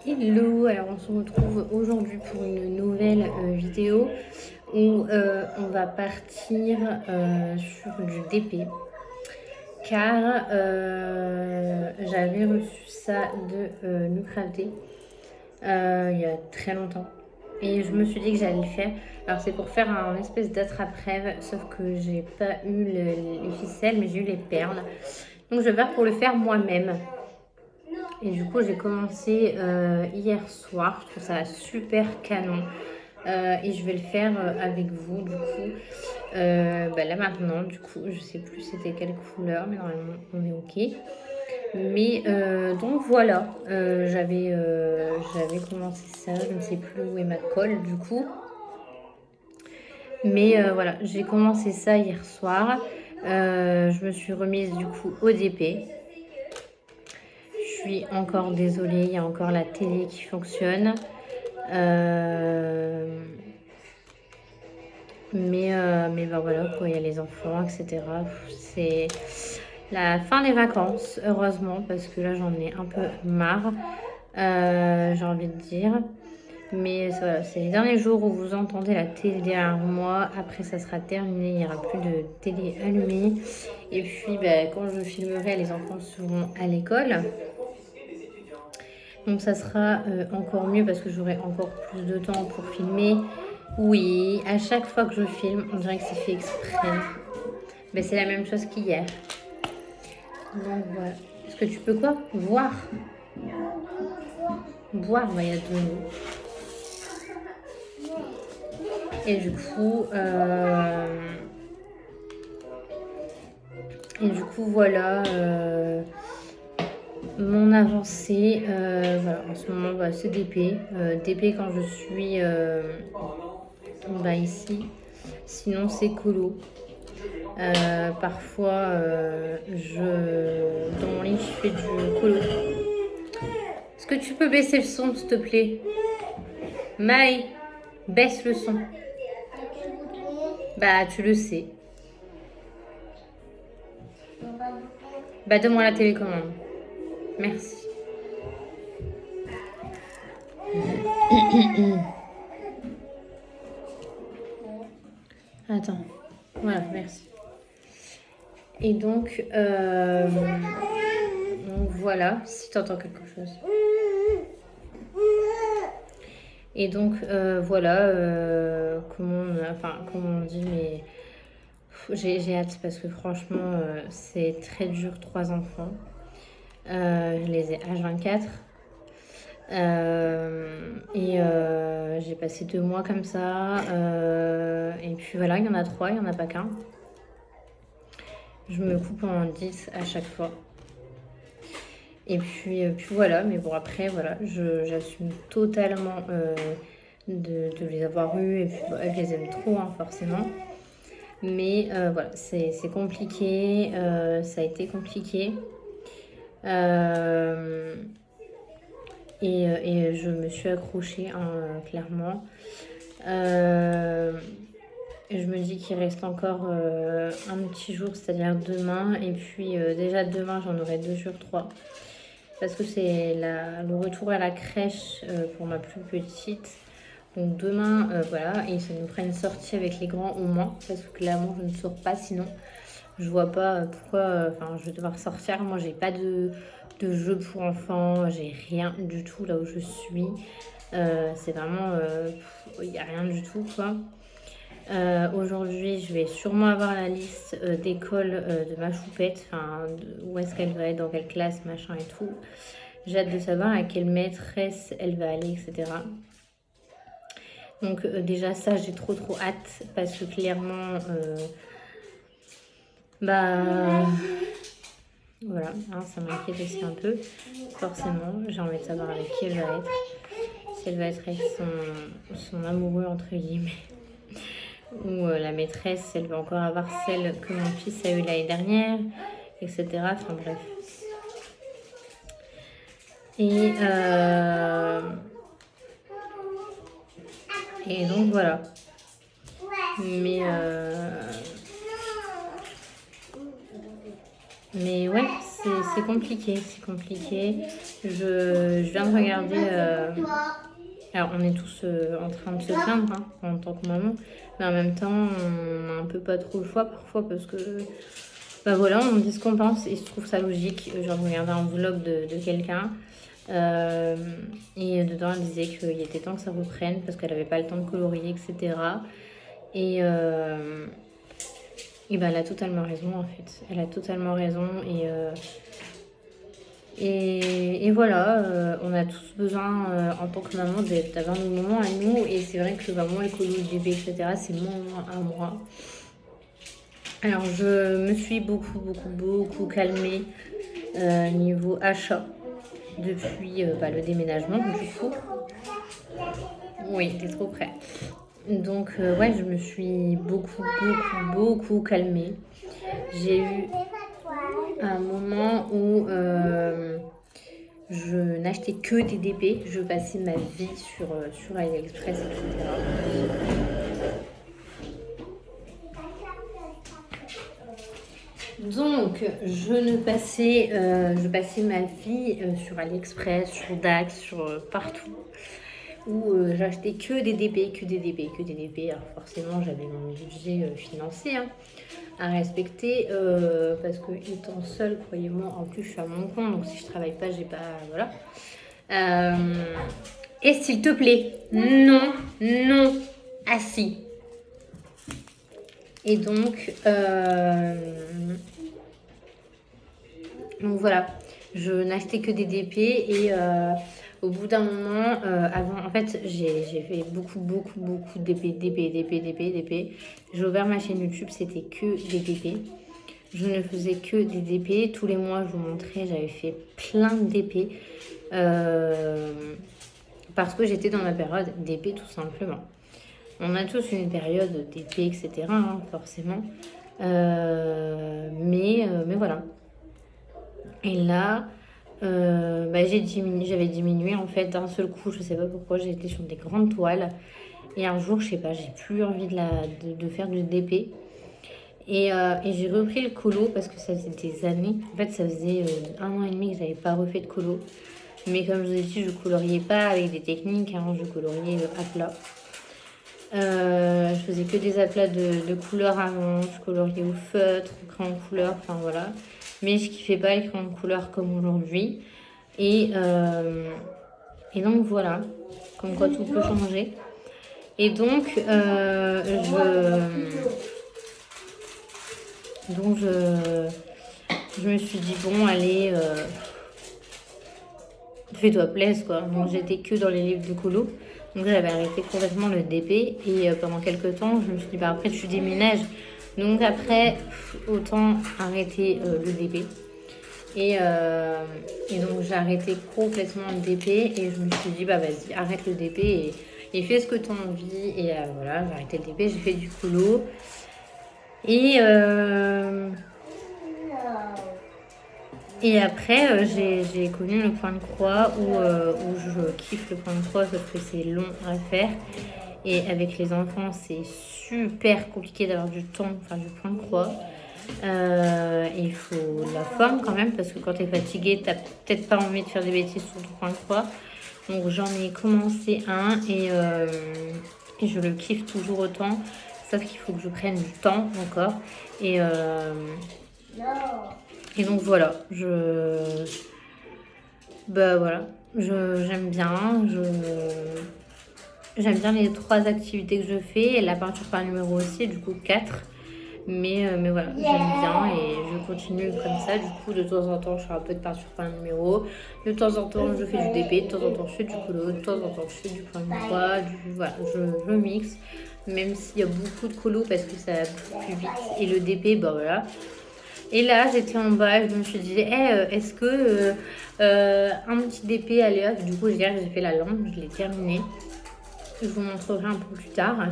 Hello, alors on se retrouve aujourd'hui pour une nouvelle vidéo où on va partir sur du DP car j'avais reçu ça de Nucrafté il y a très longtemps et je me suis dit que j'allais le faire. Alors c'est pour faire un espèce d'attrape-rêve sauf que j'ai pas eu les ficelles mais j'ai eu les perles. Donc je vais faire pour le faire moi-même. Et du coup, j'ai commencé hier soir. Je trouve ça super canon. Et je vais le faire avec vous, du coup. Là maintenant, du coup, je sais plus c'était quelle couleur, mais normalement, on est OK. Mais donc voilà, j'avais commencé ça. Je ne sais plus où est ma colle, du coup. Mais voilà, j'ai commencé ça hier soir. Je me suis remise, du coup, au DP. Je suis encore désolée, il y a encore la télé qui fonctionne. Mais ben voilà, quoi, il y a les enfants, etc. C'est la fin des vacances, heureusement, parce que là j'en ai un peu marre, j'ai envie de dire. Mais voilà, c'est les derniers jours où vous entendez la télé derrière moi. Après, ça sera terminé, il n'y aura plus de télé allumée. Et puis, ben, quand je filmerai, les enfants seront à l'école. Donc ça sera encore mieux parce que j'aurai encore plus de temps pour filmer. Oui, à chaque fois que je filme, on dirait que c'est fait exprès. Mais c'est la même chose qu'hier. Donc voilà. Est-ce que tu peux quoi? Voir. Boire, bah, il y a deux mots. Et du coup, voilà mon avancée. Voilà, en ce moment, bah, c'est DP. DP quand je suis ici. Sinon, c'est colo. Parfois, dans mon lit, je fais du colo. Est-ce que tu peux baisser le son, s'il te plaît? Maï, baisse le son. Bah, tu le sais. Bah, donne-moi la télécommande. Merci. Attends. Voilà, merci. Et donc voilà, si tu entends quelque chose. Et donc voilà, comment on dit, mais j'ai hâte parce que franchement, c'est très dur, 3 enfants. Je les ai H24. J'ai passé 2 mois comme ça. Et puis voilà, il y en a 3, il n'y en a pas qu'un. Je me coupe en 10 à chaque fois. Et puis voilà, mais bon après voilà, j'assume totalement de les avoir eus. Et puis je les aime trop hein, forcément. Mais voilà, c'est compliqué, ça a été compliqué. Et je me suis accrochée hein, clairement. Je me dis qu'il reste encore un petit jour, c'est-à-dire demain. Et puis déjà demain, j'en aurai 2 sur 3. Parce que c'est le retour à la crèche pour ma plus petite. Donc demain, voilà, et ça nous fera une sortie avec les grands au moins. Parce que clairement, je ne sors pas sinon. Je vois pas pourquoi je vais devoir sortir. Moi, j'ai pas de jeu pour enfants. J'ai rien du tout là où je suis. C'est vraiment... Il n'y a rien du tout, quoi. Aujourd'hui, je vais sûrement avoir la liste d'école de ma choupette, où est-ce qu'elle va être, dans quelle classe, machin et tout. J'ai hâte de savoir à quelle maîtresse elle va aller, etc. Donc déjà ça, j'ai trop hâte parce que clairement, voilà, hein, ça m'inquiète aussi un peu. Forcément, j'ai envie de savoir avec qui elle va être. Si elle va être avec son amoureux, entre guillemets. Ou la maîtresse, elle va encore avoir celle que mon fils a eue l'année dernière, etc. Enfin bref. Et donc voilà. Mais ouais, c'est compliqué, c'est compliqué. Je viens de regarder. Alors, on est tous en train de se plaindre hein, en tant que maman, mais en même temps, on n'a un peu pas trop le choix parfois parce que, bah voilà, on dit ce qu'on pense et je trouve ça logique. Genre, je regardais un vlog de quelqu'un et dedans, elle disait qu'il était temps que ça reprenne parce qu'elle n'avait pas le temps de colorier, etc. Et, et bah, elle a totalement raison en fait. Elle a totalement raison et voilà, on a tous besoin en tant que maman d'avoir nos moments à nous. Et c'est vrai que bah, moi, écolo, bébé, etc., c'est mon moment à moi. Alors, je me suis beaucoup calmée niveau achat depuis bah, le déménagement, du coup. Oui, t'es trop près. Donc, ouais, je me suis beaucoup calmée. J'ai eu un moment où je n'achetais que des DP. Je passais ma vie sur AliExpress, etc. Donc, je passais ma vie sur AliExpress, sur Dax, sur partout, où j'achetais que des DP, que des DP, que des DP. Alors forcément, j'avais mon budget financier hein, à respecter, parce que étant seule, croyez-moi, en plus je suis à mon compte, donc si je travaille pas, j'ai pas, voilà. Et s'il te plaît, non, assis. Et donc voilà, je n'achetais que des DP et au bout d'un moment, avant, en fait, j'ai fait beaucoup de DP. J'ai ouvert ma chaîne YouTube, c'était que des DP. Je ne faisais que des DP. Tous les mois, je vous montrais, j'avais fait plein de DP. Parce que j'étais dans ma période DP tout simplement. On a tous une période d'épée, etc. Hein, forcément. Mais voilà. Et là, bah, j'avais diminué en fait d'un seul coup. Je sais pas pourquoi, j'ai été sur des grandes toiles. Et un jour, je sais pas, j'ai plus envie de faire du DP. Et j'ai repris le colo parce que ça faisait des années. En fait, ça faisait 1 an et demi que j'avais pas refait de colo. Mais comme je vous ai dit, je coloriais pas avec des techniques. Hein, je coloriais à plat. Je faisais que des aplats de couleurs avant, je coloriais au feutre, au crayon de couleur, enfin voilà. Mais je kiffais pas les crayons de couleur comme aujourd'hui. Et donc voilà, comme quoi tout peut changer. Et donc, je me suis dit, bon, allez, fais-toi plaisir, quoi. Donc j'étais que dans les livres de colo. Donc j'avais arrêté complètement le DP et pendant quelques temps, je me suis dit, bah après tu déménages. Donc après, autant arrêter le DP. Et donc j'ai arrêté complètement le DP et je me suis dit, bah vas-y, arrête le DP et fais ce que tu as envie. Et voilà, j'ai arrêté le DP, j'ai fait du colo. Et après, j'ai connu le point de croix où je kiffe le point de croix parce que c'est long à faire. Et avec les enfants, c'est super compliqué d'avoir du temps pour faire du point de croix. Il faut la forme quand même parce que quand tu es fatigué, tu n'as peut-être pas envie de faire des bêtises sur ton point de croix. Donc j'en ai commencé un et je le kiffe toujours autant. Sauf qu'il faut que je prenne du temps encore. Et donc voilà, j'aime bien. J'aime bien les 3 activités que je fais. Et la peinture par numéro aussi, du coup 4. Mais voilà, j'aime bien et je continue comme ça. Du coup, de temps en temps, je fais un peu de peinture par numéro. De temps en temps, je fais du DP. De temps en temps, je fais du colo. De temps en temps, je fais du point de croix. Voilà, je mixe. Même s'il y a beaucoup de colo parce que ça va plus vite. Et le DP, bah voilà. Et là, j'étais en bas et je me suis dit, est-ce que un petit DP, allez hop. Du coup, hier, j'ai fait la lampe, je l'ai terminée. Je vous montrerai un peu plus tard.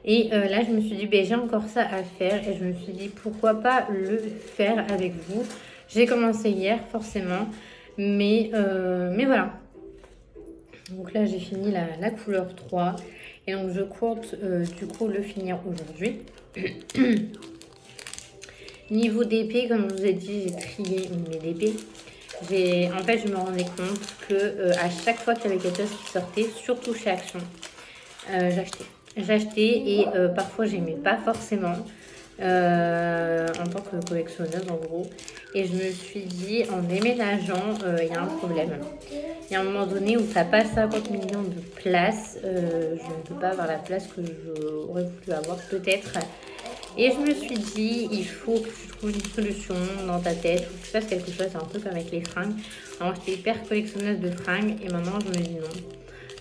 Et là, je me suis dit, j'ai encore ça à faire. Et je me suis dit, pourquoi pas le faire avec vous. J'ai commencé hier, forcément. Mais voilà. Donc là, j'ai fini la couleur 3. Et donc, je compte du coup le finir aujourd'hui. Niveau DP, comme je vous ai dit, j'ai trié mes DP. En fait, je me rendais compte que à chaque fois qu'il y avait quelque chose qui sortait, surtout chez Action, j'achetais. J'achetais et parfois j'aimais pas forcément en tant que collectionneuse en gros. Et je me suis dit, en déménageant, il y a un problème. Il y a un moment donné où ça passe 50 millions de places. Je ne peux pas avoir la place que j'aurais voulu avoir peut-être. Et je me suis dit, il faut que tu trouves une solution dans ta tête, ou que tu fasses quelque chose, c'est un peu comme avec les fringues. Alors, j'étais hyper collectionneuse de fringues et maintenant je me dis non.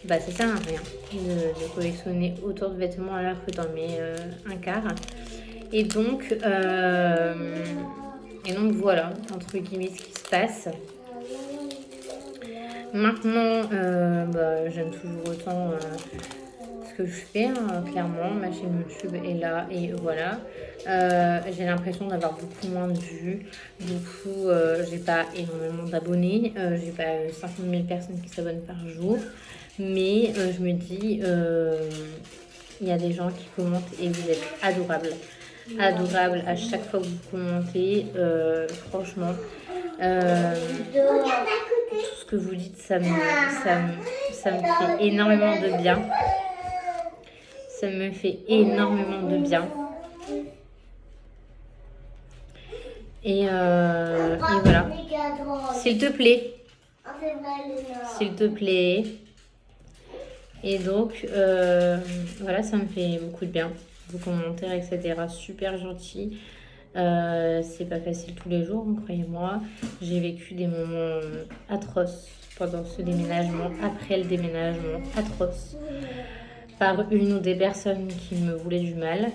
Bah, ça sert à rien de collectionner autant de vêtements alors que t'en mets un quart. Et donc voilà, entre guillemets, ce qui se passe. Maintenant, j'aime toujours autant ce que je fais, hein, clairement. Ma chaîne YouTube est là et voilà. J'ai l'impression d'avoir beaucoup moins de vues. J'ai pas énormément d'abonnés. J'ai pas 50 000 personnes qui s'abonnent par jour. Mais je me dis, il y a des gens qui commentent et vous êtes adorables. Adorables à chaque fois que vous commentez. Franchement. Tout ce que vous dites, ça me fait énormément de bien. Ça me fait énormément de bien. Et voilà. S'il te plaît. S'il te plaît. Et donc, voilà, ça me fait beaucoup de bien. Vos commentaires, etc. Super gentils. C'est pas facile tous les jours, hein, croyez-moi. J'ai vécu des moments atroces pendant ce déménagement, après le déménagement, atroces, par une ou des personnes qui me voulaient du mal.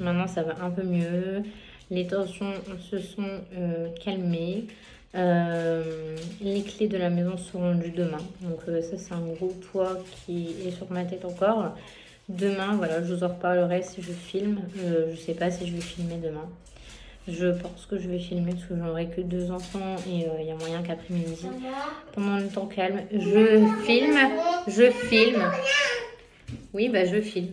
Maintenant, ça va un peu mieux. Les tensions se sont calmées. Les clés de la maison seront rendues demain. Donc ça, c'est un gros poids qui est sur ma tête encore. Demain, voilà, je vous en reparlerai si je filme. Je sais pas si je vais filmer demain. Je pense que je vais filmer parce que j'aurai que 2 enfants et il y a moyen qu'après-midi, pendant le temps calme, je filme. Oui, bah je filme.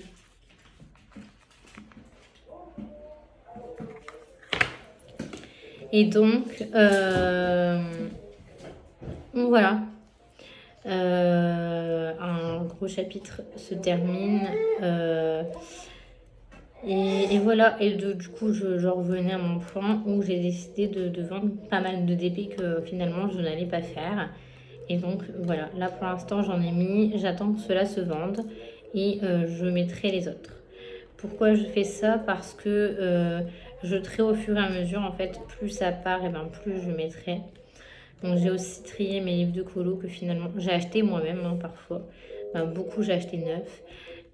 Et donc, voilà. Un gros chapitre se termine. Et voilà, et du coup, je revenais à mon point où j'ai décidé de vendre pas mal de DP que finalement je n'allais pas faire. Et donc voilà, là pour l'instant j'en ai mis, j'attends que cela se vende et je mettrai les autres. Pourquoi je fais ça? Parce que je trie au fur et à mesure, en fait, plus ça part, et ben plus je mettrai. Donc j'ai aussi trié mes livres de colo que finalement j'ai acheté moi-même, hein, parfois. Ben, beaucoup j'ai acheté neuf.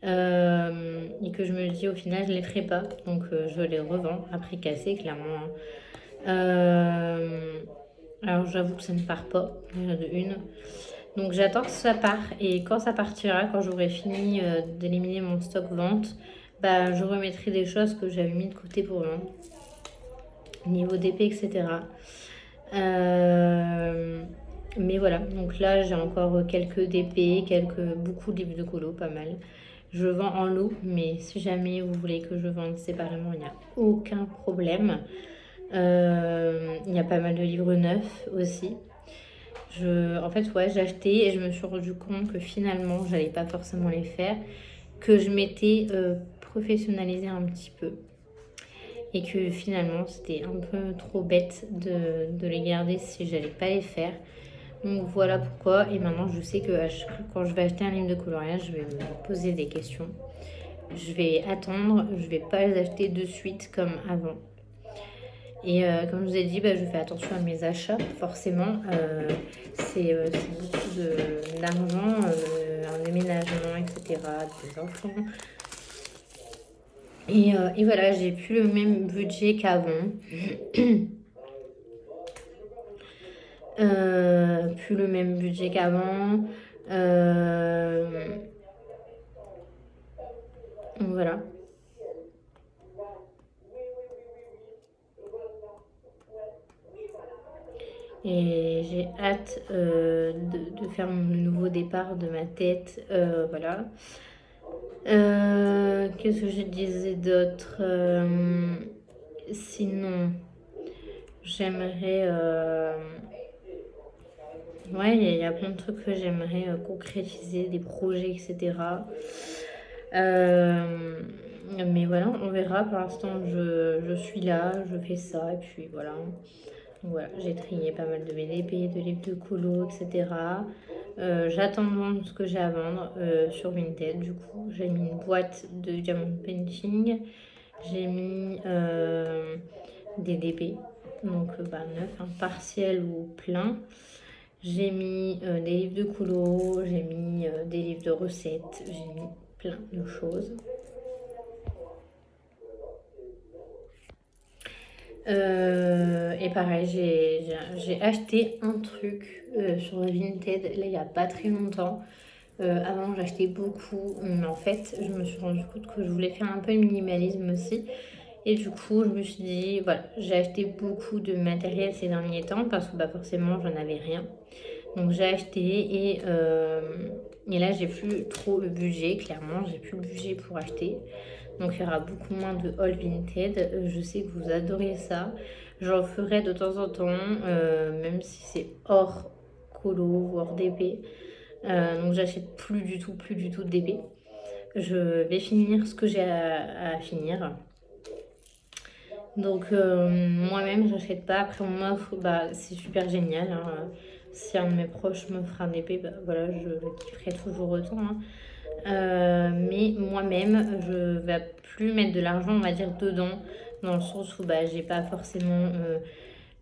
Et que je me dis au final je les ferai pas. Donc je les revends à prix cassé, clairement. Alors j'avoue que ça ne part pas, déjà de une. Donc j'attends que ça part et quand ça partira, quand j'aurai fini d'éliminer mon stock vente, bah, je remettrai des choses que j'avais mis de côté pour vendre. Niveau DP, etc. Mais voilà, donc là j'ai encore quelques DP, beaucoup de livres de colo, pas mal. Je vends en lot, mais si jamais vous voulez que je vende séparément, il n'y a aucun problème. Il y a pas mal de livres neufs aussi. En fait, ouais, j'ai acheté et je me suis rendu compte que finalement, j'allais pas forcément les faire, que je m'étais professionnalisée un petit peu. Et que finalement, c'était un peu trop bête de les garder si j'allais pas les faire. Donc voilà pourquoi. Et maintenant, je sais que quand je vais acheter un livre de coloriage, je vais me poser des questions. Je vais attendre, je vais pas les acheter de suite comme avant. Et comme je vous ai dit, je fais attention à mes achats, forcément. C'est beaucoup d'argent, un déménagement, etc., des enfants. Et voilà, j'ai plus le même budget qu'avant. Plus le même budget qu'avant. Voilà. Et j'ai hâte de faire le nouveau départ de ma tête. Voilà. Qu'est-ce que je disais d'autre? sinon, j'aimerais... Ouais, il y a plein de trucs que j'aimerais concrétiser, des projets, etc. Mais voilà, on verra. Pour l'instant, je suis là, je fais ça, et puis voilà. Donc voilà, j'ai trié pas mal de BDP, de livres de colo, etc. J'attends de vendre ce que j'ai à vendre sur Vinted. Du coup, j'ai mis une boîte de diamond painting. J'ai mis des DP, donc neuf, hein, partiel ou plein. J'ai mis des livres de colo, j'ai mis des livres de recettes, j'ai mis plein de choses. Et pareil, j'ai acheté un truc sur Vinted, là, il n'y a pas très longtemps. Avant, j'achetais beaucoup, mais en fait, je me suis rendu compte que je voulais faire un peu de minimalisme aussi. Et du coup, je me suis dit, voilà, j'ai acheté beaucoup de matériel ces derniers temps parce que forcément, j'en avais rien. Donc, j'ai acheté et là, j'ai plus trop le budget, clairement, j'ai plus le budget pour acheter. Donc, il y aura beaucoup moins de haul Vinted. Je sais que vous adorez ça. J'en ferai de temps en temps, même si c'est hors colo ou hors DP. Donc, j'achète plus du tout de DP. Je vais finir ce que j'ai à finir. Donc moi-même j'achète pas. Après on m'offre, c'est super génial, hein. Si un de mes proches m'offre un épée, voilà, je le kifferai toujours autant, hein. Mais moi-même je vais plus mettre de l'argent, on va dire, dedans, dans le sens où j'ai pas forcément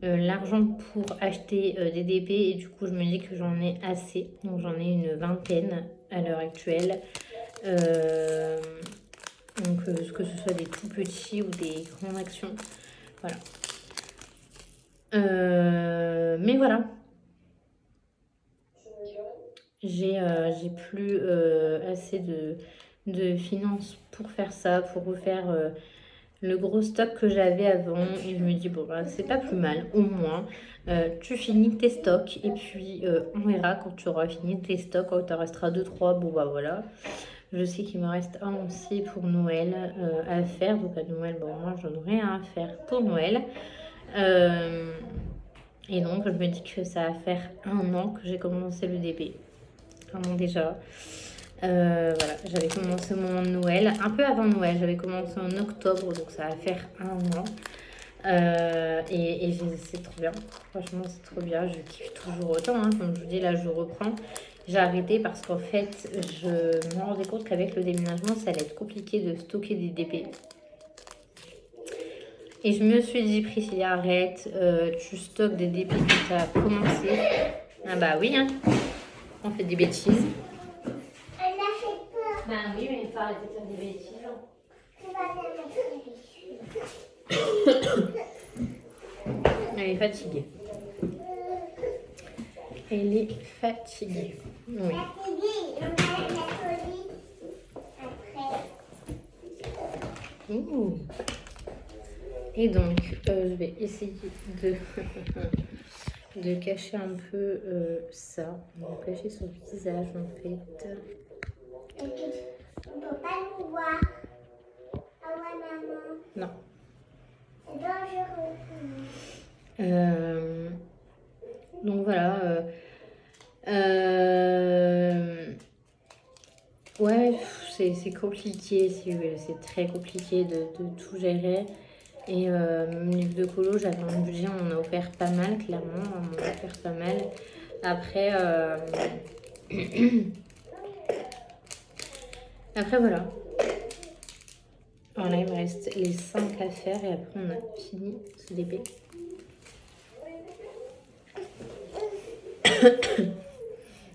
l'argent pour acheter des DP, et du coup je me dis que j'en ai assez. Donc j'en ai une vingtaine à l'heure actuelle. Donc que ce soit des tout petits ou des grandes actions. Voilà. Mais voilà. J'ai plus assez de finances pour faire ça, pour refaire le gros stock que j'avais avant. Et je me dis, bon, c'est pas plus mal. Au moins, tu finis tes stocks. Et puis, on verra quand tu auras fini tes stocks. Quand il en restera 2-3, bon, voilà. Je sais qu'il me reste un aussi pour Noël à faire. Donc, à Noël, moi, j'en aurai un à faire pour Noël. Et donc, je me dis que ça va faire 1 an que j'ai commencé le DP. 1 an déjà. Voilà, j'avais commencé au moment de Noël, un peu avant Noël, j'avais commencé en octobre, donc ça va faire 1 an. Et c'est trop bien, franchement c'est trop bien, je kiffe toujours autant, hein. Comme je vous dis, là je reprends. J'ai arrêté parce qu'en fait, je me rendais compte qu'avec le déménagement, ça allait être compliqué de stocker des DP. Et je me suis dit, Priscilla, arrête, tu stockes des DP quand tu as commencé. Ah bah oui, hein, on fait des bêtises. Elle n'a fait peur. Bah oui, mais il faut arrêter de faire des bêtises. Elle est fatiguée. Elle est fatiguée. Oui. Fatiguée, on va la coller après. Ouh. Et donc, je vais essayer de, de cacher un peu ça. On va cacher son visage en fait. Et puis, on ne peut pas nous voir. Ah ouais, maman. Non. C'est dangereux. Donc voilà. Ouais, c'est compliqué. C'est très compliqué de tout gérer. Et mon livre de colo, j'avais un budget, on en a offert pas mal, clairement. On en a offert pas mal. Après, après voilà. Alors là, il me reste les 5 à faire et après, on a fini ce DP.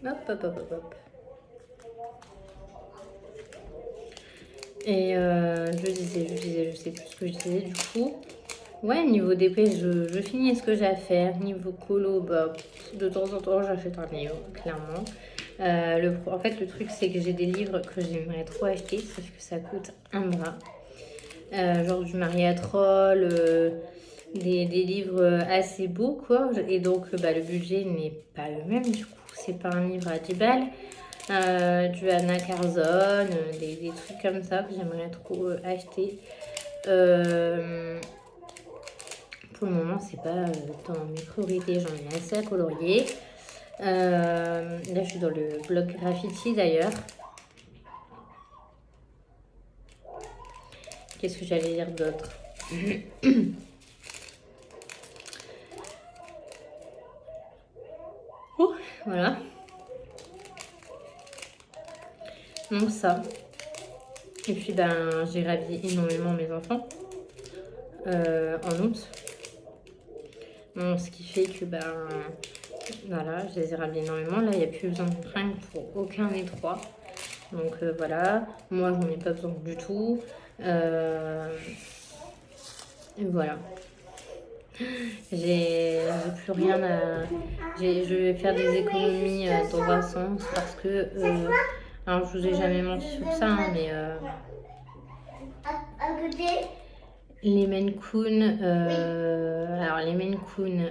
Hop, hop, hop, hop, hop. Et je sais plus ce que je disais du coup. Ouais, niveau DP, je finis ce que j'ai à faire. Niveau colo, de temps en temps, j'achète un livre, clairement. En fait, le truc, c'est que j'ai des livres que j'aimerais trop acheter, sauf que ça coûte un bras. Genre du Maria Troll, des livres assez beaux, quoi. Et donc, le budget n'est pas le même, du coup. C'est pas un livre à 10 balles. Du Anna Carzon, des trucs comme ça que j'aimerais trop acheter. pour le moment, c'est pas dans mes priorités. J'en ai assez à colorier. Là, je suis dans le bloc graffiti d'ailleurs. Qu'est-ce que j'allais dire d'autre? Voilà. Donc ça. Et puis j'ai rhabillé énormément mes enfants en août. Donc, ce qui fait que voilà, je les ai rhabillés énormément. Là, il n'y a plus besoin de fringues pour aucun des trois. Donc voilà, moi j'en ai pas besoin du tout. Et voilà. J'ai plus rien à. Je vais faire des économies dans un sens parce que. Alors je vous ai jamais menti sur ça, hein, mais les Maine Coon. Alors les Maine Coon.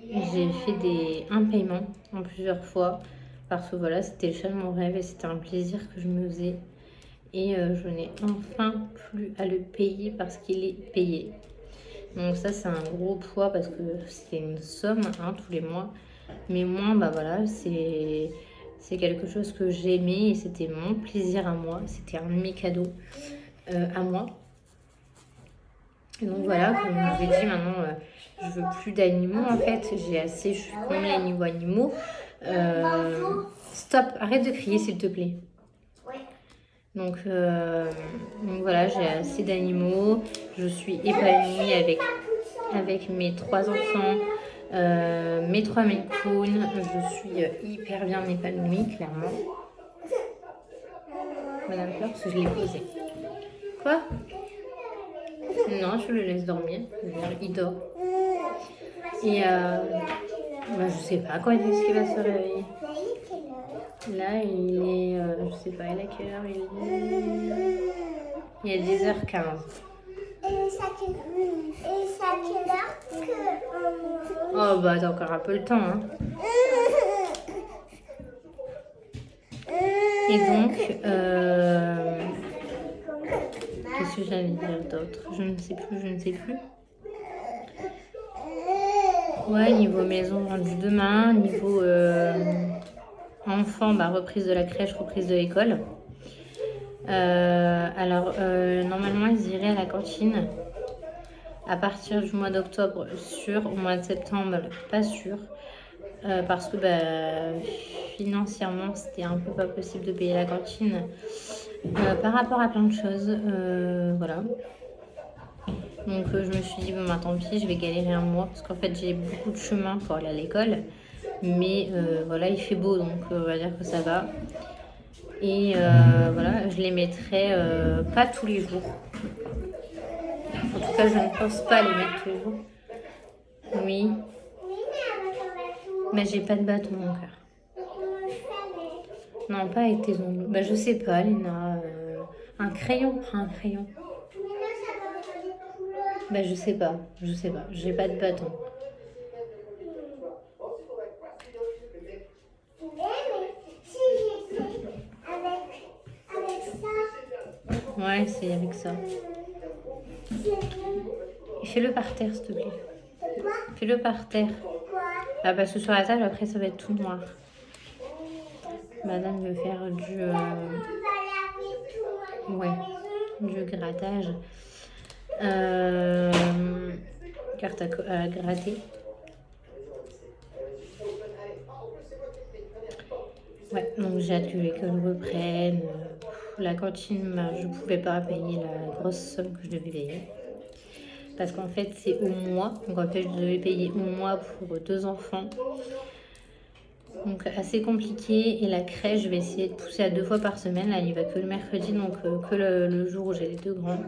J'ai fait un paiement en plusieurs fois parce que voilà, c'était le chat de mon rêve et c'était un plaisir que je me faisais. Et je n'ai enfin plus à le payer parce qu'il est payé. Donc ça, c'est un gros poids parce que c'est une somme tous les mois. Mais moi, voilà, c'est quelque chose que j'aimais et c'était mon plaisir à moi. C'était un de mes cadeaux à moi. Et donc voilà, comme je vous ai dit, maintenant, je veux plus d'animaux en fait. J'ai assez, je suis comblée niveau animaux. Stop, arrête de crier s'il te plaît. Donc voilà, j'ai assez d'animaux. Je suis épanouie avec mes 3 enfants, mes 3 Maine Coon. Je suis hyper bien épanouie, clairement. Madame Fleur, parce que je l'ai posé. Quoi? Non, je le laisse dormir. Il dort. Et je sais pas quand est-ce qu'il va se réveiller. Là, il est, je sais pas, il est à quelle heure il est 10h15. Et ça quelle heure que... Oh, t'as encore un peu le temps, hein. Et donc, qu'est-ce que j'allais dire d'autre? Je ne sais plus. Ouais, niveau maison rendue demain, niveau enfant, reprise de la crèche, reprise de l'école. Alors, normalement, ils iraient à la cantine à partir du mois d'octobre, sûr. Au mois de septembre, pas sûr. Parce que financièrement, c'était un peu pas possible de payer la cantine par rapport à plein de choses. Voilà. Donc, je me suis dit, tant pis, je vais galérer un mois. Parce qu'en fait, j'ai beaucoup de chemin pour aller à l'école. Mais voilà, il fait beau, donc on va dire que ça va. Et voilà, je les mettrai pas tous les jours. En tout cas, je ne pense pas les mettre tous les jours. Oui. Mais j'ai pas de bâton, mon cœur. Non, pas avec tes ongles. Je sais pas, Léna. Un crayon, prends un crayon. Je sais pas. J'ai pas de bâton. Ouais, c'est avec ça. Fais-le par terre, s'il te plaît. Fais-le par terre. Parce que sur la table, après, ça va être tout noir. Madame veut faire du grattage. Carte à gratter. Ouais, donc j'ai hâte que l'école reprenne. La cantine, je pouvais pas payer la grosse somme que je devais payer. Parce qu'en fait, c'est au mois. Donc en fait, je devais payer au mois pour 2 enfants. Donc assez compliqué. Et la crèche, je vais essayer de pousser à 2 fois par semaine. Là, il va que le mercredi, donc que le jour où j'ai les 2 grands.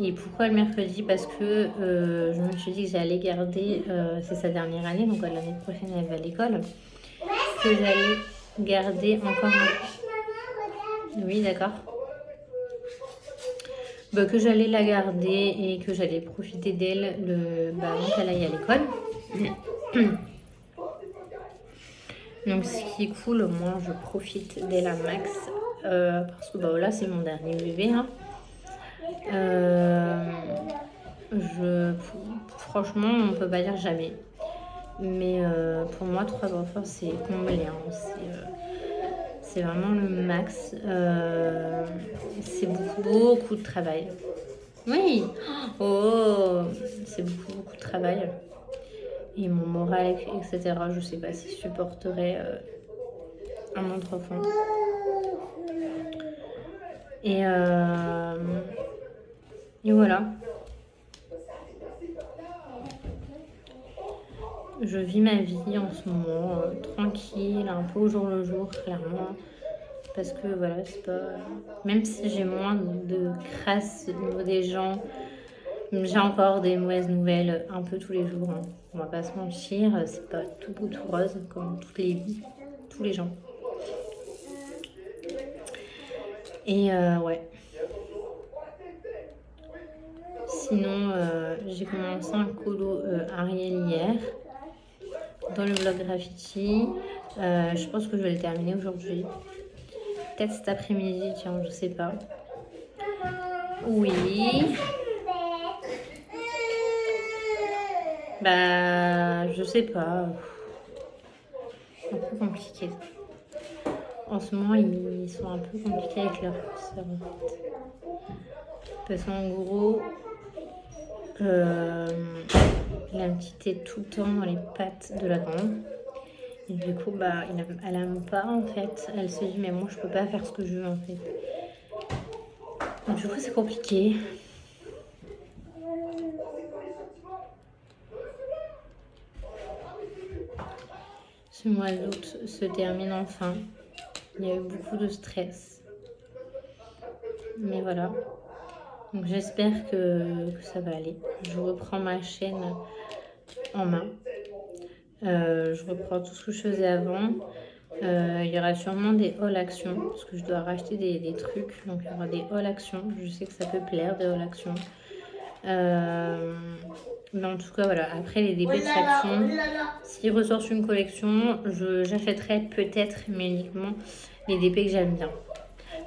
Et pourquoi le mercredi? Parce que je me suis dit que j'allais garder, c'est sa dernière année, donc l'année prochaine elle va à l'école, que j'allais garder encore un... Oui, d'accord. Que j'allais la garder et que j'allais profiter d'elle avant qu'elle aille à l'école. Donc ce qui est cool, moi je profite d'elle à max, parce que là c'est mon dernier bébé. Franchement, on peut pas dire jamais. Mais pour moi, 3 enfants, c'est comblé. Hein. C'est vraiment le max. C'est beaucoup de travail. Oui, oh, c'est beaucoup de travail. Et mon moral, etc. Je sais pas si je supporterais un autre enfant. Et voilà. Je vis ma vie en ce moment tranquille, un peu au jour le jour, clairement. Parce que voilà, c'est pas. Même si j'ai moins de crasse au niveau des gens, j'ai encore des mauvaises nouvelles un peu tous les jours. Hein. On va pas se mentir, c'est pas tout beau, tout rose comme toutes les vies, tous les gens. Et ouais. Sinon, j'ai commencé un colo Ariel hier dans le blog graffiti. Je pense que je vais le terminer aujourd'hui. Peut-être cet après-midi, tiens, je sais pas. Oui. Bah, je sais pas. C'est un peu compliqué. En ce moment, ils sont un peu compliqués avec leur sœur. Parce qu'en gros, la petite est tout le temps dans les pattes de la grande. Et du coup, bah, elle aime pas en fait. Elle se dit, mais moi, je peux pas faire ce que je veux en fait. Donc, du coup, c'est compliqué. Ce mois d'août se termine enfin. Il y a eu beaucoup de stress. Mais voilà. Donc j'espère que ça va aller. Je reprends ma chaîne en main. Je reprends tout ce que je faisais avant. Il y aura sûrement des haul actions parce que je dois racheter des trucs. Donc il y aura des haul actions. Je sais que ça peut plaire, des haul actions. Mais en tout cas, voilà. Après les DP de traction, s'il ressort sur une collection, j'achèterai peut-être, mais uniquement les DP que j'aime bien.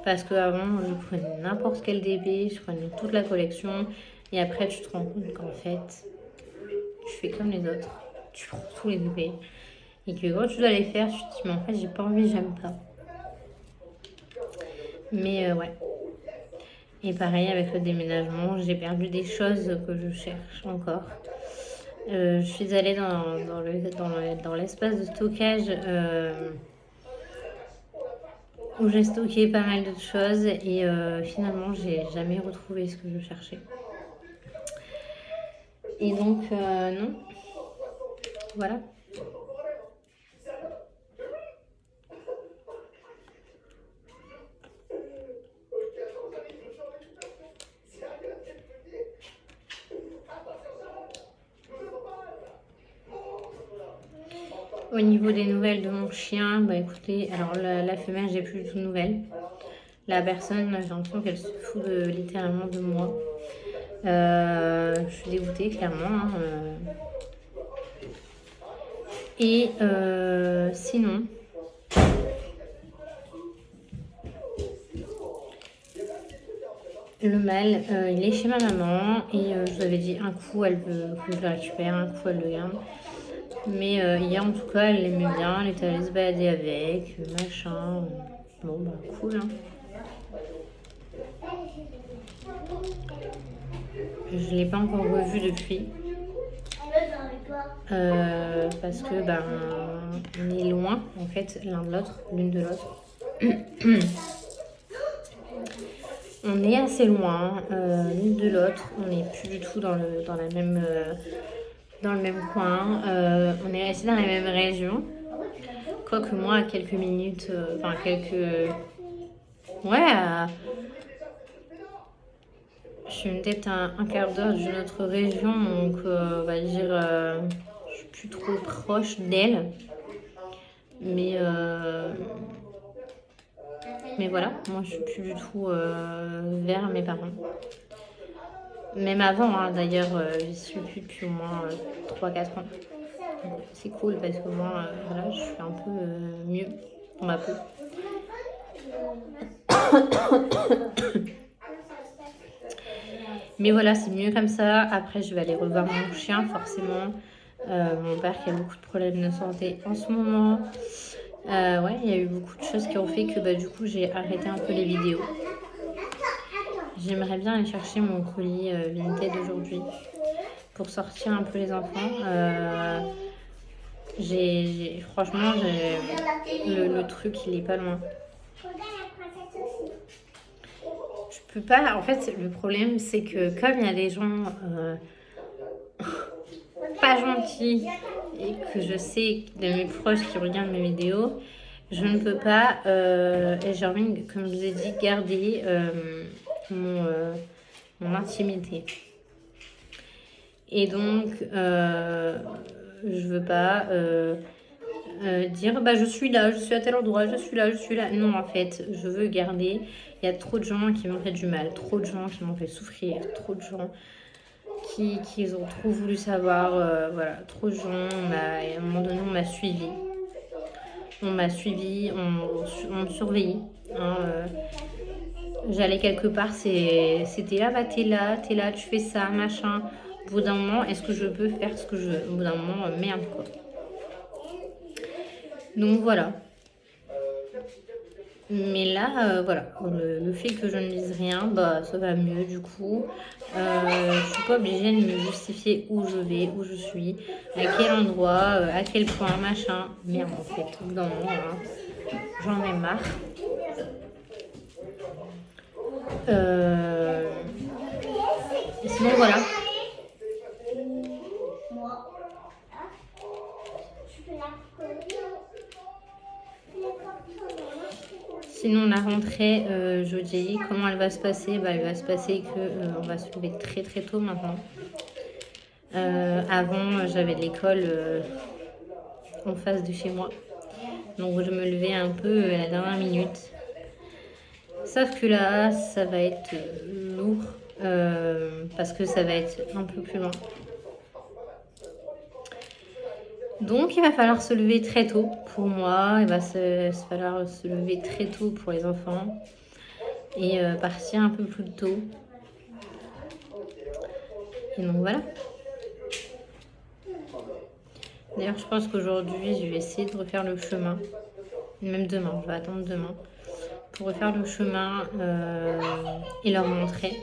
Parce qu'avant, je prenais n'importe quel DP, je prenais toute la collection. Et après, tu te rends compte qu'en fait, tu fais comme les autres. Tu prends tous les DP. Et que quand tu dois les faire, tu te dis, mais en fait, j'ai pas envie, j'aime pas. Mais ouais. Et pareil, avec le déménagement, j'ai perdu des choses que je cherche encore. Je suis allée dans l'espace de stockage où j'ai stocké pas mal de choses et finalement j'ai jamais retrouvé ce que je cherchais. Et donc non, voilà. Au niveau des nouvelles de mon chien, bah écoutez, alors la femelle, j'ai plus du tout de nouvelles. La personne, j'ai l'impression qu'elle se fout littéralement de moi. Je suis dégoûtée, clairement. Hein, Et sinon, le mâle, il est chez ma maman et je lui avais dit un coup elle veut que je le récupère, un coup elle le garde. Mais hier en tout cas elle l'aimait bien, elle était allée se balader avec, machin. Bon bah cool hein. Je ne l'ai pas encore revu depuis. Parce que ben on est loin en fait l'un de l'autre, l'une de l'autre. On est assez loin l'une de l'autre, on n'est plus du tout dans le même coin, on est resté dans la même région. Quoique moi à quelques minutes, je suis peut-être un quart d'heure d'une autre région, donc on va dire je suis plus trop proche d'elle. Mais voilà, moi je suis plus du tout vers mes parents. Même avant, hein, d'ailleurs, j'y suis plus depuis au moins 3-4 ans. Donc, c'est cool parce que moi, voilà, je suis un peu mieux dans ma peau. Mais voilà, c'est mieux comme ça. Après, je vais aller revoir mon chien, forcément. Mon père qui a beaucoup de problèmes de santé en ce moment. Ouais, il y a eu beaucoup de choses qui ont fait que bah, du coup, j'ai arrêté un peu les vidéos. J'aimerais bien aller chercher mon colis Vinted aujourd'hui pour sortir un peu les enfants. Franchement, le truc, il est pas loin. Je peux pas. En fait, le problème, c'est que comme il y a des gens pas gentils et que je sais de mes proches qui regardent mes vidéos, je ne peux pas, et j'ai envie, comme je vous ai dit, garder mon intimité. Et donc, je veux pas dire bah je suis là, je suis à tel endroit, je suis là, je suis là. Non, en fait, je veux garder. Il y a trop de gens qui m'ont fait du mal, trop de gens qui m'ont fait souffrir, trop de gens qui ont trop voulu savoir. Voilà, trop de gens. À un moment donné, on m'a suivi. On m'a suivi, on me surveillait. Hein, j'allais quelque part, c'était là, bah t'es là, tu fais ça, machin. Au bout d'un moment, est-ce que je peux faire ce que je veux? Au bout d'un moment, merde quoi. Donc voilà. Mais là, voilà, le fait que je ne lise rien, bah ça va mieux du coup. Je suis pas obligée de me justifier où je vais, où je suis, à quel endroit, à quel point, machin. Merde en fait, au bout d'un moment, hein, j'en ai marre. Sinon voilà. Sinon la rentrée jeudi, comment elle va se passer? Bah, elle va se passer que on va se lever très très tôt maintenant. Avant j'avais de l'école en face de chez moi. Donc je me levais un peu à la dernière minute. Sauf que là, ça va être lourd parce que ça va être un peu plus loin. Donc il va falloir se lever très tôt pour moi. Il va falloir se lever très tôt pour les enfants et partir un peu plus tôt. Et donc voilà. D'ailleurs, je pense qu'aujourd'hui, je vais essayer de refaire le chemin. Même demain, je vais attendre demain pour refaire le chemin et leur montrer.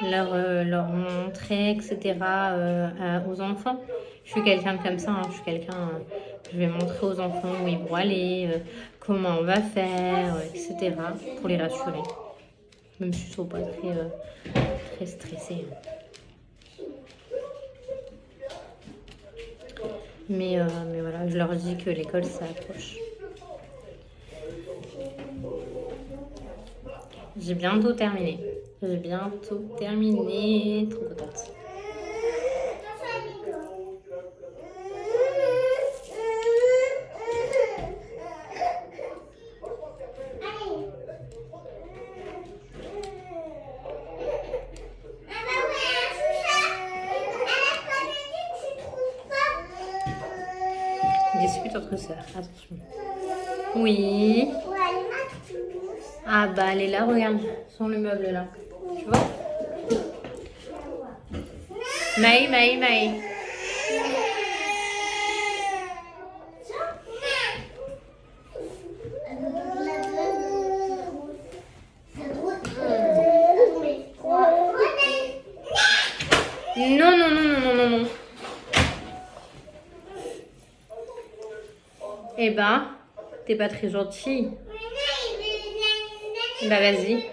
Leur montrer, etc. Aux enfants. Je suis quelqu'un de comme ça, hein. Je vais montrer aux enfants où ils vont aller, comment on va faire, etc. pour les rassurer. Même si ils ne sont pas très stressés. Mais voilà, je leur dis que l'école, ça approche. J'ai bientôt terminé. Trop contente. Dispute entre sœurs, attention. Oui. Ah bah elle est là, regarde, sur le meuble là. Tu vois? Maï. Non. Eh ben, t'es pas très gentille. Bah vas-y.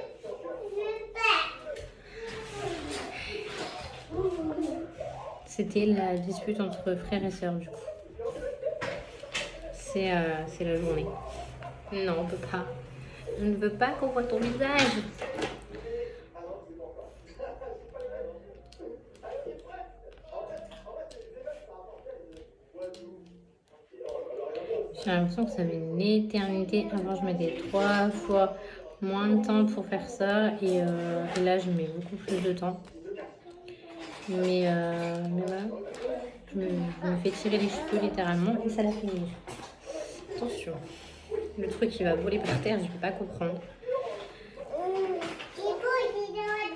C'était la dispute entre frères et sœurs du coup. C'est la journée. Non, on peut pas. Je ne veux pas qu'on voit ton visage. J'ai l'impression que ça met une éternité. Avant, je mettais 3 fois moins de temps pour faire ça. Et là, je mets beaucoup plus de temps. Mais voilà. Je me fais tirer les cheveux littéralement et ça l'a fini. Attention. Le truc qui va voler par terre, je ne peux pas comprendre.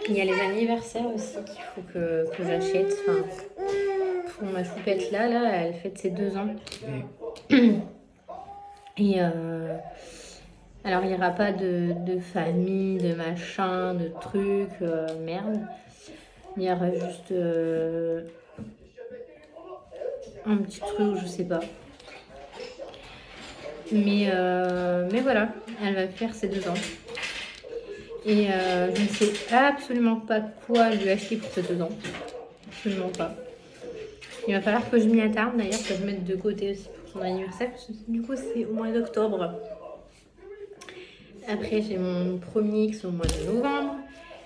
Il y a les anniversaires aussi qu'il faut que j'achète. Enfin, pour ma choupette là, elle fête ses 2 ans. Et alors, il n'y aura pas de famille, de machin, de trucs, merde. Il y aura juste un petit truc, je sais pas. Mais voilà, elle va faire ses 2 ans. Et je ne sais absolument pas quoi lui acheter pour ses 2 ans. Absolument pas. Il va falloir que je m'y attarde d'ailleurs, que je mette de côté aussi pour son anniversaire. Parce que du coup, c'est au mois d'octobre. Après, j'ai mon premier X au mois de novembre.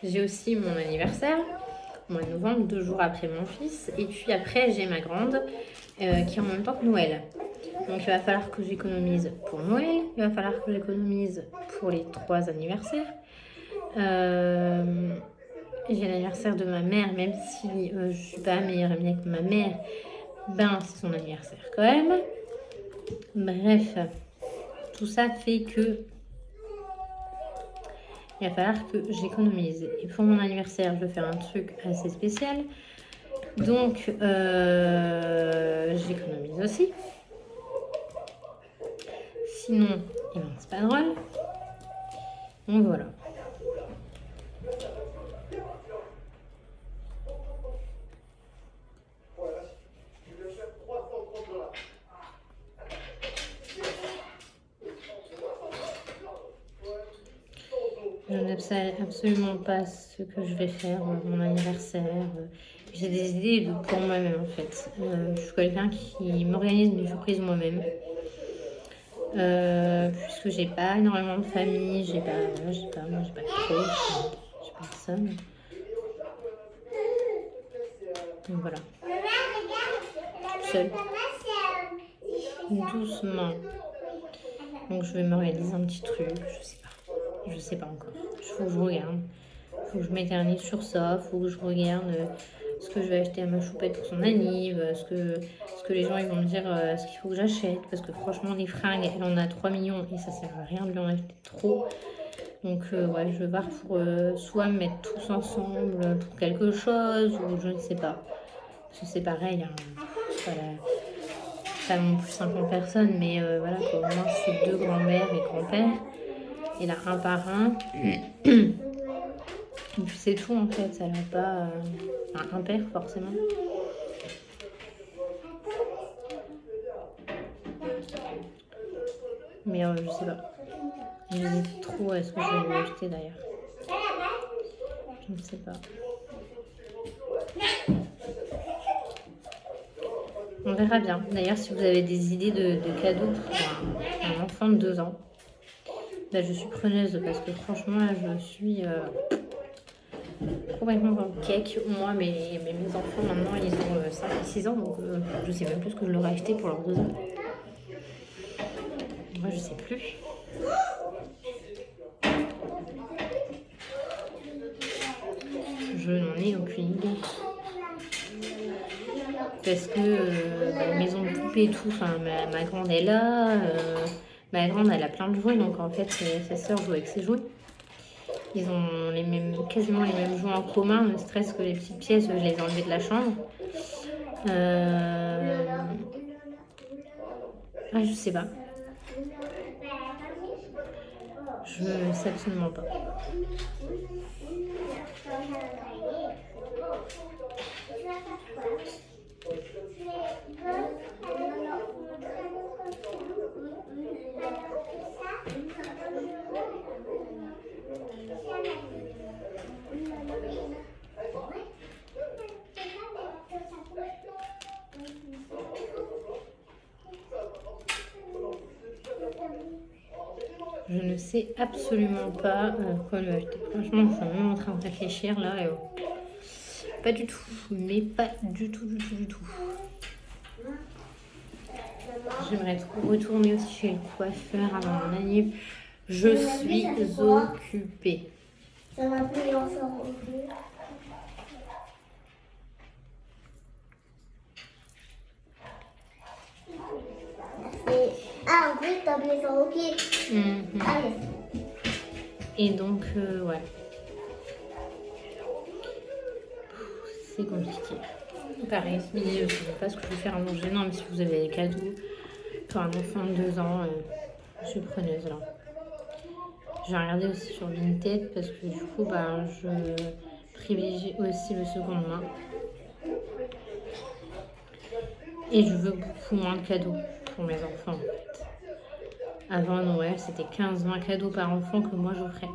J'ai aussi mon anniversaire au mois de novembre, 2 jours après mon fils. Et puis après, j'ai ma grande qui est en même temps que Noël. Donc il va falloir que j'économise pour Noël. Il va falloir que j'économise pour les 3 anniversaires. J'ai l'anniversaire de ma mère, même si je ne suis pas meilleure amie avec ma mère. Ben, c'est son anniversaire quand même. Bref, tout ça fait que il va falloir que j'économise. Et pour mon anniversaire, je vais faire un truc assez spécial. Donc, j'économise aussi. Sinon, eh ben, c'est pas drôle. Donc voilà. Je ne sais absolument pas ce que je vais faire pour mon anniversaire. J'ai des idées pour moi-même en fait. Je suis quelqu'un qui m'organise mes surprises moi-même. Puisque j'ai pas énormément de famille, j'ai pas de proches, j'ai personne. Donc voilà. Seule. Doucement. Donc je vais m'organiser un petit truc, je sais pas encore. Il faut que je regarde. Il faut que je m'éternise sur ça. Il faut que je regarde ce que je vais acheter à ma choupette pour son anniv, ce que les gens ils vont me dire, ce qu'il faut que j'achète. Parce que franchement, les fringues, elle en a 3 millions et ça sert à rien de lui en acheter trop. Donc ouais, je vais voir pour soit me mettre tous ensemble pour quelque chose ou je ne sais pas. Parce que c'est pareil, hein, pas non plus 50 personnes, mais voilà quoi, au moins c'est 2 grands-mères et grands-pères. Et là, un par un. Et puis c'est tout en fait, ça n'a pas un père forcément. Mais je sais pas. J'hésite trop à ce que je vais lui acheter d'ailleurs. Je ne sais pas. On verra bien. D'ailleurs, si vous avez des idées de cadeaux pour un enfant de 2 ans, bah, je suis preneuse parce que franchement, là, je suis complètement dans le cake. Moi, mes enfants, maintenant, ils ont 5 et 6 ans, donc je sais même plus ce que je leur ai acheté pour leurs 2 ans. Moi, je sais plus. Je n'en ai aucune idée. Parce que maison de poupée et tout, enfin, ma grande est là. Ma grande, elle a plein de jouets, donc en fait, sa sœur joue avec ses jouets. Ils ont quasiment les mêmes jouets en commun, ne serait-ce que les petites pièces, je les ai enlevées de la chambre. Ah, je sais pas. Je ne sais absolument pas. Je ne sais absolument pas quoi lui acheter. Franchement, je suis même en train de réfléchir là. Et, pas du tout, mais pas du tout. J'aimerais trop retourner aussi chez le coiffeur avant mon anniv. Je suis occupée. Ça m'a pris ensemble. Ah, en plus, t'as mis ça au pied. Et donc, ouais. c'est compliqué. Pareil, ce midi, je ne sais pas ce que je vais faire à manger. Non, mais si vous avez des cadeaux pour un enfant de 2 ans, je suis preneuse là. Je vais regarder aussi sur Vinted parce que du coup, je privilégie aussi le seconde main. Et je veux beaucoup moins de cadeaux pour mes enfants en fait. Avant Noël, c'était 15-20 cadeaux par enfant que moi j'offrais.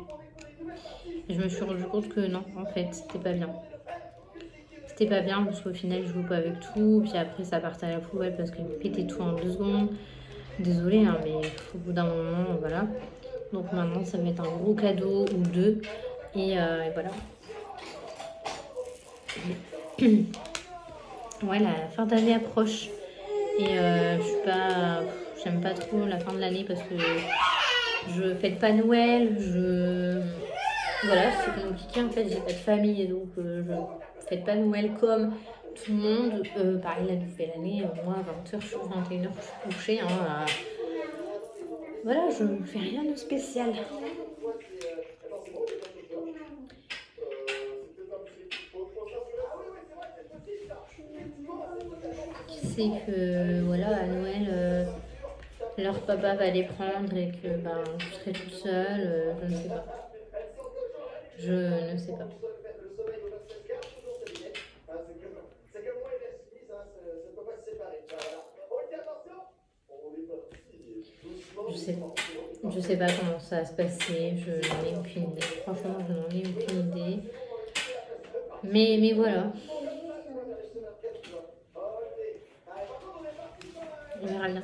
Et je me suis rendu compte que non, en fait, c'était pas bien. C'était pas bien parce qu'au final, je joue pas avec tout. Puis après, ça partait à la poubelle parce qu'il me pétait tout en 2 secondes. Désolée, hein, mais au bout d'un moment, voilà. Donc maintenant, ça va être un gros cadeau ou 2. Et voilà. Ouais, la fin d'année approche. Et j'aime pas trop la fin de l'année parce que je fête pas Noël. Voilà, c'est compliqué en fait. J'ai pas de famille et donc je fête pas Noël comme tout le monde. Pareil, la nouvelle année, moi à 20h, je suis 21h, je suis couchée. Hein, voilà, je ne fais rien de spécial. Qui sait que voilà, à Noël, leur papa va les prendre et que je serai toute seule, je ne sais pas. Je ne sais pas. Je sais pas comment ça va se passer, je n'en ai aucune idée. Franchement, je n'en ai aucune idée. Mais voilà. On verra bien.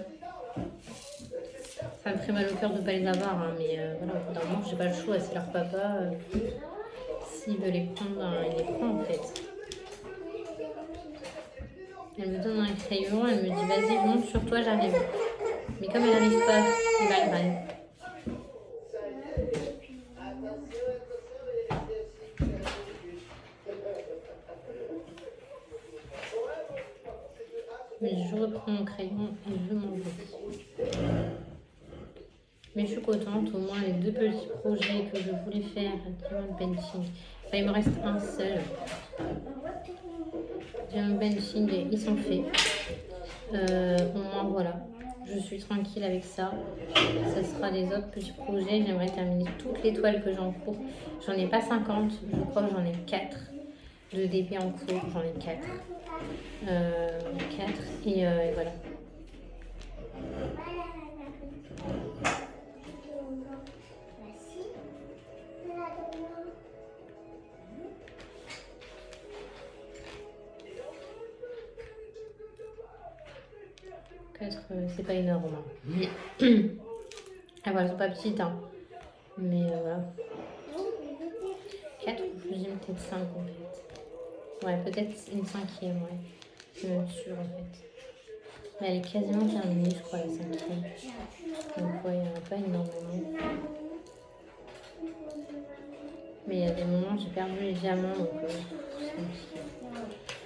Ça me ferait mal au cœur de ne pas les avoir, hein, mais voilà, au bout d'un moment, j'ai pas le choix. C'est leur papa. S'il veut les prendre, il les prend en fait. Elle me donne un crayon, elle me dit vas-y, monte sur toi, j'arrive. Mais comme elle n'arrive pas, elle râle. Mais je reprends mon crayon et je m'en vais. Mais je suis contente, au moins les 2 petits projets que je voulais faire, diamond benching. Enfin, il me reste un seul. Diamond benching, ils sont faits. Au moins voilà, je suis tranquille avec ça. Ça sera les autres petits projets. J'aimerais terminer toutes les toiles que j'ai en cours. J'en ai pas 50, je crois que j'en ai 4 de DP en cours. J'en ai 4. 4 et voilà. C'est pas énorme. Ah voilà, elles sont pas petites, hein. Mais voilà. 4 ou je dis peut-être 5 en fait. Ouais, peut-être une 5e, ouais. Je suis même sûre en fait. Mais elle est quasiment terminée, je crois, la 5e. Donc ouais, il n'y en a pas énormément. Mais il y a des moments, j'ai perdu les diamants, donc c'est compliqué.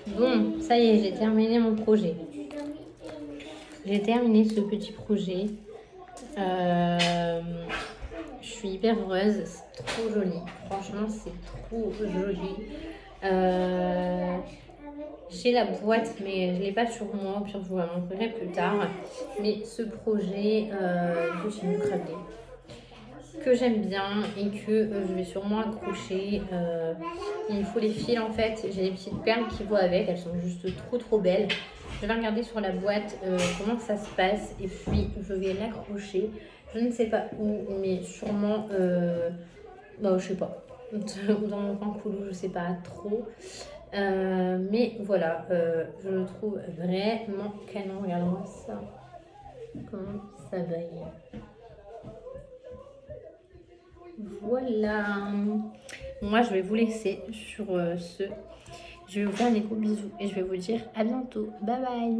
Bon, ça y est, j'ai terminé mon projet. J'ai terminé ce petit projet. Je suis hyper heureuse, c'est trop joli. Franchement, c'est trop joli. J'ai la boîte, mais je ne l'ai pas sur moi. Au pire, je vous la montrerai plus tard. Mais ce projet, j'ai une craquée que j'aime bien et que je vais sûrement accrocher. Il me faut les fils en fait. J'ai des petites perles qui vont avec. Elles sont juste trop belles. Je vais regarder sur la boîte comment ça se passe et puis je vais l'accrocher. Je ne sais pas où, mais sûrement, je sais pas, dans mon coin coulou, je sais pas trop. Mais voilà, je le trouve vraiment canon. Regardez-moi ça. Comment ça vaille. Voilà. Moi, je vais vous laisser sur ce. Je vais vous faire des gros bisous et je vais vous dire à bientôt. Bye bye.